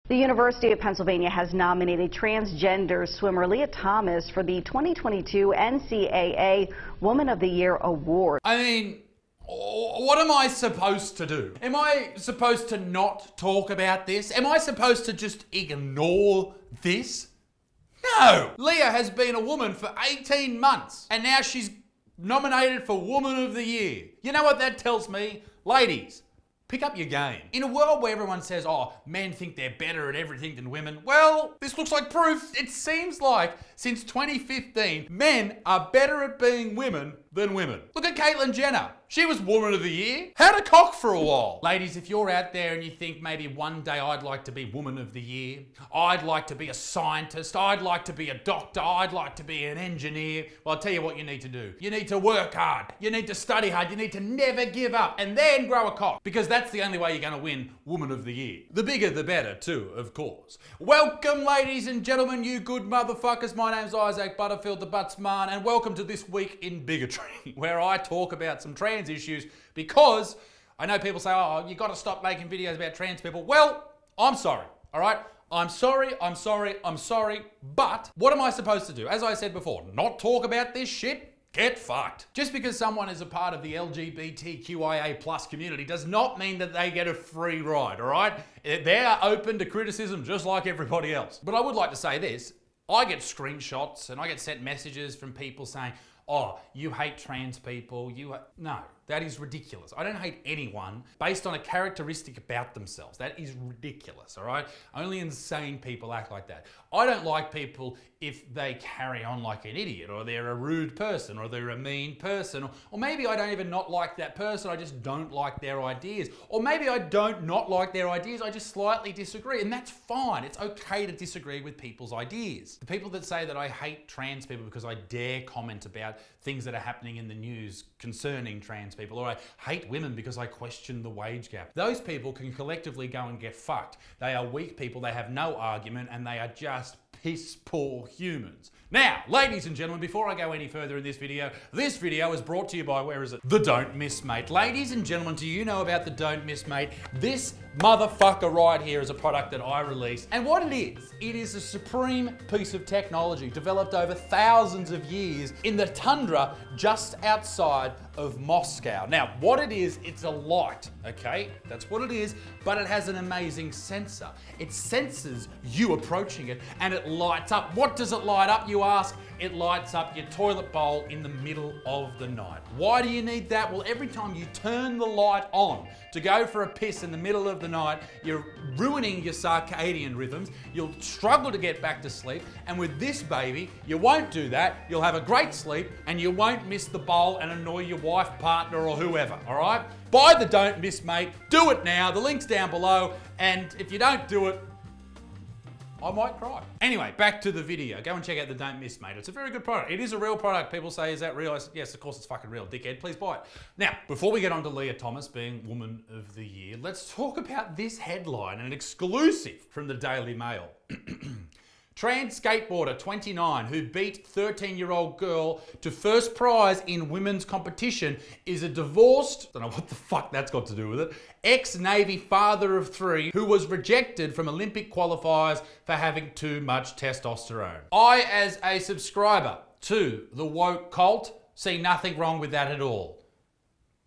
The University of Pennsylvania has nominated transgender swimmer Lia Thomas for the 2022 NCAA Woman of the Year Award. I mean, what am I supposed to do? Am I supposed to not talk about this? Am I supposed to just ignore this? No! Lia has been a woman for 18 months and now she's nominated for Woman of the Year. You know what that tells me? Ladies, pick up your game. In a world where everyone says, oh, men think they're better at everything than women, well, this looks like proof. It seems like since 2015, men are better at being women than women. Look at Caitlyn Jenner. She was Woman of the Year. Had a cock for a while. Ladies, if you're out there and you think maybe one day I'd like to be Woman of the Year, I'd like to be a scientist, I'd like to be a doctor, I'd like to be an engineer, well, I'll tell you what you need to do. You need to work hard. You need to study hard. You need to never give up and then grow a cock, because that's the only way you're going to win Woman of the Year. The bigger, the better too, of course. Welcome, ladies and gentlemen, you good motherfuckers. My name's Isaac Butterfield, the Buttsman, and welcome to This Week in Bigotry, where I talk about some trans issues, because I know people say, oh, you got to stop making videos about trans people. Well, I'm sorry, all right? I'm sorry, but what am I supposed to do? As I said before, not talk about this shit? Get fucked. Just because someone is a part of the LGBTQIA+ community does not mean that they get a free ride, all right? They are open to criticism just like everybody else. But I would like to say this, I get screenshots and I get sent messages from people saying, oh, you hate trans people, no, that is ridiculous. I don't hate anyone based on a characteristic about themselves. That is ridiculous, all right? Only insane people act like that. I don't like people if they carry on like an idiot, or they're a rude person, or they're a mean person, or maybe I don't even not like that person, I just don't like their ideas. Or maybe I don't not like their ideas, I just slightly disagree, and that's fine. It's okay to disagree with people's ideas. The people that say that I hate trans people because I dare comment about things that are happening in the news concerning trans people, or I hate women because I question the wage gap, those people can collectively go and get fucked. They are weak people, they have no argument, and they are just piss poor humans. Now, ladies and gentlemen, before I go any further in this video is brought to you by, where is it? The Don't Miss Mate. Ladies and gentlemen, do you know about the Don't Miss Mate? This motherfucker right here is a product that I released. And what it is a supreme piece of technology developed over thousands of years in the tundra just outside of Moscow. Now, what it is, it's a light, okay? That's what it is, but it has an amazing sensor. It senses you approaching it and it lights up. What does it light up, you ask? It lights up your toilet bowl in the middle of the night. Why do you need that? Well, every time you turn the light on to go for a piss in the middle of the night, you're ruining your circadian rhythms. You'll struggle to get back to sleep. And with this baby, you won't do that. You'll have a great sleep and you won't miss the bowl and annoy your wife, partner, or whoever, all right? Buy the Don't Miss Mate. Do it now. The link's down below. And if you don't do it, I might cry. Anyway, back to the video. Go and check out the Don't Miss Mate. It's a very good product. It is a real product. People say, is that real? I said, yes, of course it's fucking real, dickhead. Please buy it. Now, before we get on to Lia Thomas being Woman of the Year, let's talk about this headline, an exclusive from the Daily Mail. Trans skateboarder 29 who beat 13-year-old girl to first prize in women's competition is a divorced, don't know what the fuck that's got to do with it, ex-Navy father of 3 who was rejected from Olympic qualifiers for having too much testosterone. I, as a subscriber to the woke cult, see nothing wrong with that at all.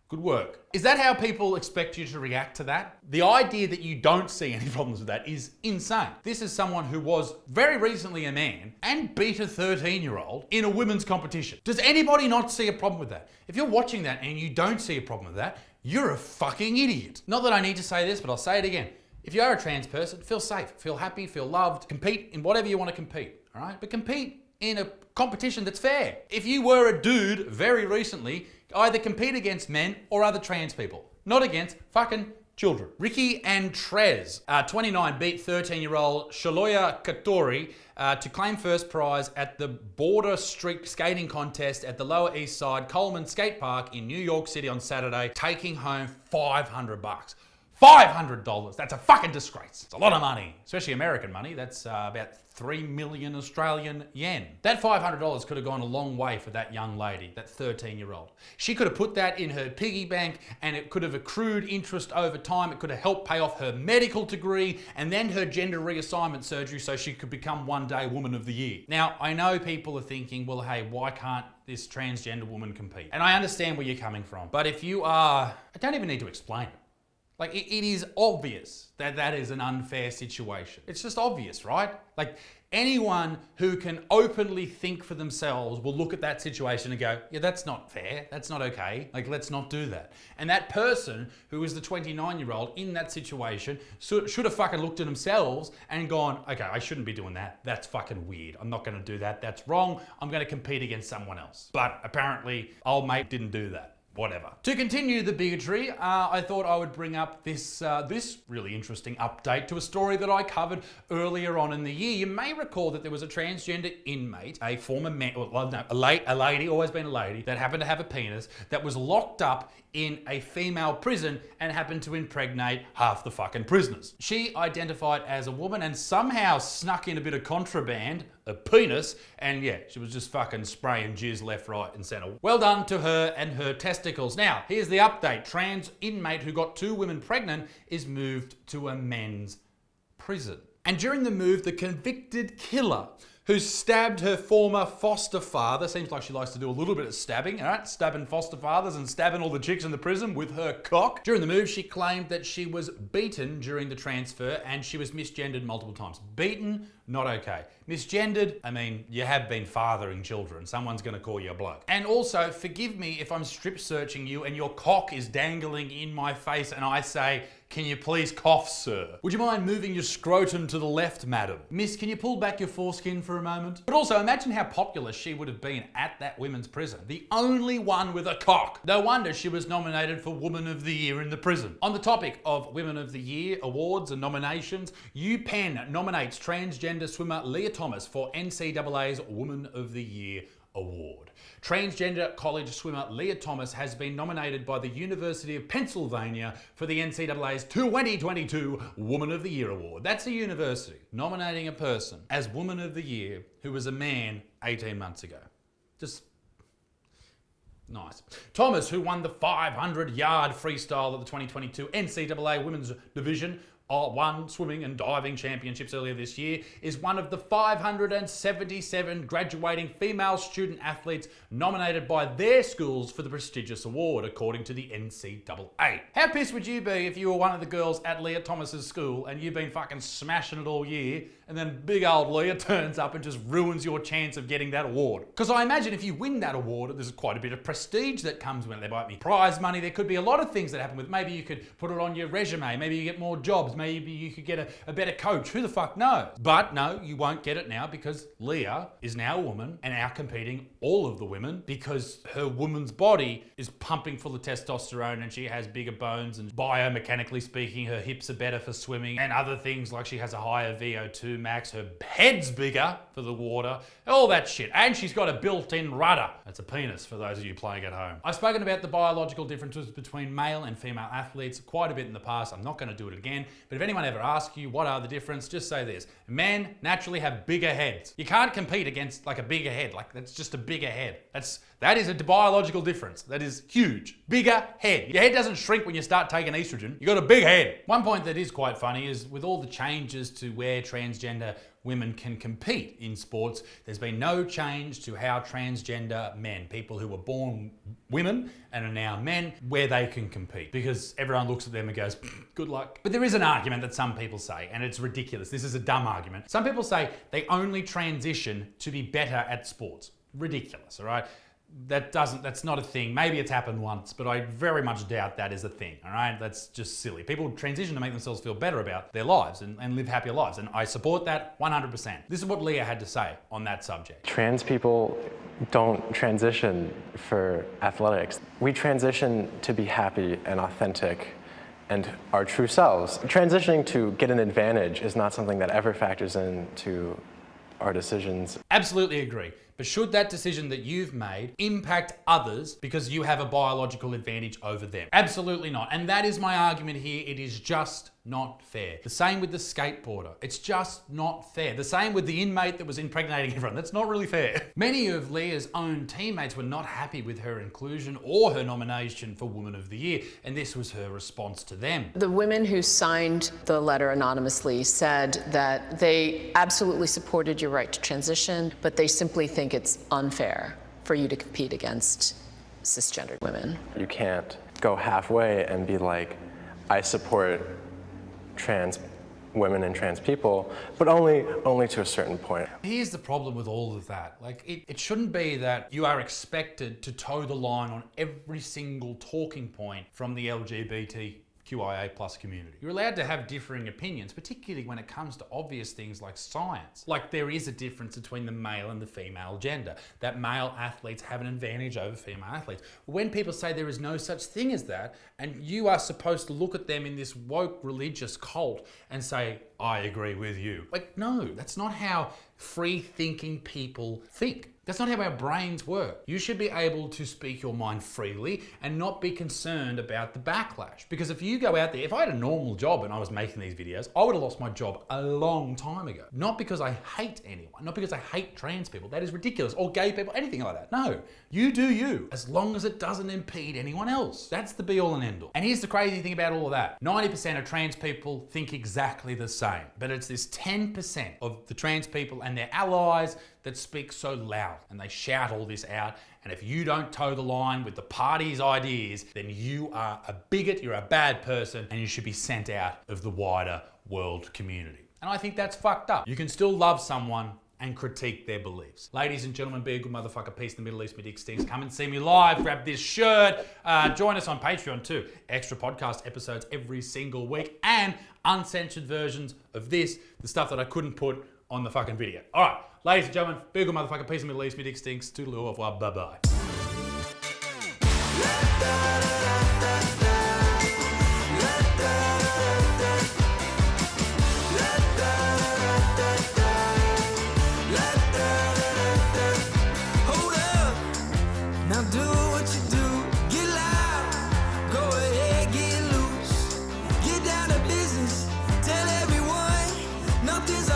Good work. Is that how people expect you to react to that? The idea that you don't see any problems with that is insane. This is someone who was very recently a man and beat a 13-year-old in a women's competition. Does anybody not see a problem with that? If you're watching that and you don't see a problem with that, you're a fucking idiot. Not that I need to say this, but I'll say it again. If you are a trans person, feel safe, feel happy, feel loved, compete in whatever you want to compete, all right? But compete in a competition that's fair. If you were a dude very recently, either compete against men or other trans people, not against fucking children. Ricky and Trez, 29, beat 13-year-old Shaloya Katori to claim first prize at the Border Street skating contest at the Lower East Side Coleman Skate Park in New York City on Saturday, taking home $500. $500. That's a fucking disgrace. It's a lot of money, especially American money. That's about 3 million Australian yen. That $500 could have gone a long way for that young lady, that 13-year-old. She could have put that in her piggy bank and it could have accrued interest over time. It could have helped pay off her medical degree and then her gender reassignment surgery so she could become one day Woman of the Year. Now, I know people are thinking, well, hey, why can't this transgender woman compete? And I understand where you're coming from. But if you are, I don't even need to explain it. Like, it is obvious that that is an unfair situation. It's just obvious, right? Like, anyone who can openly think for themselves will look at that situation and go, yeah, that's not fair. That's not okay. Like, let's not do that. And that person who is the 29-year-old in that situation should have fucking looked at themselves and gone, okay, I shouldn't be doing that. That's fucking weird. I'm not going to do that. That's wrong. I'm going to compete against someone else. But apparently, old mate didn't do that. Whatever. To continue the bigotry, I thought I would bring up this really interesting update to a story that I covered earlier on in the year. You may recall that there was a transgender inmate, a former man, well, no, a lady, always been a lady, that happened to have a penis, that was locked up in a female prison and happened to impregnate half the fucking prisoners. She identified as a woman and somehow snuck in a bit of contraband, a penis, and yeah, she was just fucking spraying jizz left, right, and centre. Well done to her and her testicles. Now, here's the update. Trans inmate who got 2 women pregnant is moved to a men's prison. And during the move, the convicted killer who stabbed her former foster father, seems like she likes to do a little bit of stabbing, all right? Stabbing foster fathers and stabbing all the chicks in the prison with her cock. During the move, she claimed that she was beaten during the transfer and she was misgendered multiple times. Beaten, not okay. Misgendered, I mean, you have been fathering children. Someone's gonna call you a bloke. And also, forgive me if I'm strip searching you and your cock is dangling in my face and I say, can you please cough, sir? Would you mind moving your scrotum to the left, madam? Miss, can you pull back your foreskin for a moment? But also, imagine how popular she would have been at that women's prison. The only one with a cock. No wonder she was nominated for Woman of the Year in the prison. On the topic of Women of the Year awards and nominations, UPenn nominates transgender swimmer Lia Thomas for NCAA's Woman of the Year award. Transgender college swimmer Lia Thomas has been nominated by the University of Pennsylvania for the NCAA's 2022 Woman of the Year award. That's a university nominating a person as Woman of the Year who was a man 18 months ago. Just nice. Thomas, who won the 500-yard freestyle at the 2022 NCAA Women's Division won swimming and diving championships earlier this year, is one of the 577 graduating female student athletes nominated by their schools for the prestigious award, according to the NCAA. How pissed would you be if you were one of the girls at Lia Thomas's school and you've been fucking smashing it all year and then big old Lia turns up and just ruins your chance of getting that award? Because I imagine if you win that award, there's quite a bit of prestige that comes with it. There might be prize money, there could be a lot of things that happen with it. Maybe you could put it on your resume, maybe you get more jobs, maybe you could get a better coach, who the fuck knows? But no, you won't get it now because Lia is now a woman and out competing all of the women because her woman's body is pumping full of testosterone and she has bigger bones and biomechanically speaking, her hips are better for swimming and other things like she has a higher VO2 max, her head's bigger for the water, all that shit. And she's got a built-in rudder. That's a penis for those of you playing at home. I've spoken about the biological differences between male and female athletes quite a bit in the past. I'm not going to do it again, but if anyone ever asks you what are the difference, just say this. Men naturally have bigger heads. You can't compete against like a bigger head. Like that's just a bigger head. That is a biological difference. That is huge. Bigger head. Your head doesn't shrink when you start taking estrogen. You got a big head. One point that is quite funny is with all the changes to where transgender women can compete in sports, there's been no change to how transgender men, people who were born women and are now men, where they can compete. Because everyone looks at them and goes, good luck. But there is an argument that some people say, and it's ridiculous. This is a dumb argument. Some people say they only transition to be better at sports. Ridiculous, all right? That's not a thing. Maybe it's happened once, but I very much doubt that is a thing, all right? That's just silly. People transition to make themselves feel better about their lives and live happier lives, and I support that 100%. This is what Lia had to say on that subject. Trans people don't transition for athletics. We transition to be happy and authentic and our true selves. Transitioning to get an advantage is not something that ever factors into our decisions. Absolutely agree. But should that decision that you've made impact others because you have a biological advantage over them? Absolutely not. And that is my argument here. It is just not fair. The same with the skateboarder. It's just not fair. The same with the inmate that was impregnating everyone. That's not really fair. Many of Lia's own teammates were not happy with her inclusion or her nomination for Woman of the Year, and this was her response to them. The women who signed the letter anonymously said that they absolutely supported your right to transition, but they simply think it's unfair for you to compete against cisgendered women. You can't go halfway and be like, I support trans women and trans people, but only to a certain point. Here's the problem with all of that. Like, it shouldn't be that you are expected to toe the line on every single talking point from the LGBTQIA+ community. You're allowed to have differing opinions, particularly when it comes to obvious things like science. Like, there is a difference between the male and the female gender, that male athletes have an advantage over female athletes. When people say there is no such thing as that, and you are supposed to look at them in this woke religious cult and say, I agree with you. Like, no, that's not how free-thinking people think. That's not how our brains work. You should be able to speak your mind freely and not be concerned about the backlash. Because if you go out there, if I had a normal job and I was making these videos, I would have lost my job a long time ago. Not because I hate anyone, not because I hate trans people. That is ridiculous. Or gay people, anything like that. No, you do you, as long as it doesn't impede anyone else. That's the be all and end all. And here's the crazy thing about all of that. 90% of trans people think exactly the same, but it's this 10% of the trans people and their allies that speak so loud and they shout all this out. And if you don't toe the line with the party's ideas, then you are a bigot, you're a bad person, and you should be sent out of the wider world community. And I think that's fucked up. You can still love someone and critique their beliefs. Ladies and gentlemen, be a good motherfucker. Peace in the Middle East, my dick stinks. Come and see me live, grab this shirt. Join us on Patreon too. Extra podcast episodes every single week and uncensored versions of this, the stuff that I couldn't put on the fucking video. All right, ladies and gentlemen, be a good motherfucker. Peace in the Middle East, my dick stinks. Toodaloo, au revoir, bye-bye. Nothing's